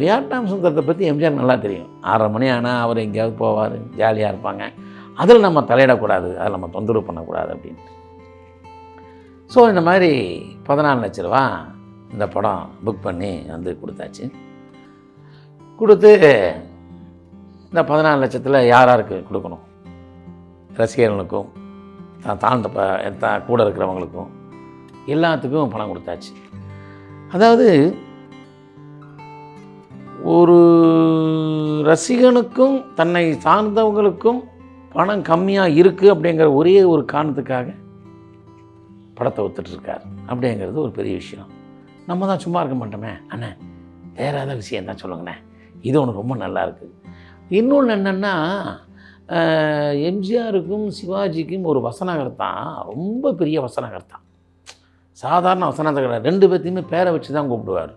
Vietnam சுந்தரத்தை பற்றி எம்ஜிஆர் நல்லா தெரியும். 6:30 மணி ஆனால் அவர் எங்கேயாவது போவார், ஜாலியாக இருப்பாங்க. அதில் நம்ம தலையிடக்கூடாது, அதில் நம்ம தொந்தரவு பண்ணக்கூடாது அப்படின்ட்டு. ஸோ இந்த மாதிரி 14 லட்ச ரூபா இந்த படம் புக் பண்ணி வந்து கொடுத்தாச்சு. கொடுத்து இந்த 14 லட்சத்தில் யார் யாருக்கு கொடுக்கணும், ரசிகர்களுக்கும் தாழ்ந்த கூட இருக்கிறவங்களுக்கும் எல்லாத்துக்கும் பணம் கொடுத்தாச்சு. அதாவது ஒரு ரசிகனுக்கும் தன்னை சார்ந்தவங்களுக்கும் பணம் கம்மியாக இருக்குது அப்படிங்கிற ஒரே ஒரு காரணத்துக்காக படத்தை ஒத்துட்ருக்கார் அப்படிங்கிறது ஒரு பெரிய விஷயம். நம்ம தான் சும்மா இருக்க மாட்டோமே, அண்ணே வேறு ஏதாவது விஷயம் தான் சொல்லுங்கண்ணே, இது ஒன்று ரொம்ப நல்லா இருக்குது. இன்னொன்று என்னென்னா, எம்ஜிஆருக்கும் சிவாஜிக்கும் ஒரு வசனகர்த்தான், ரொம்ப பெரிய வசனகர்த்தான், சாதாரண வசனத்தை கிடையாது. 2 பேர்த்தையுமே பேரை வச்சு தான் கூப்பிடுவார்.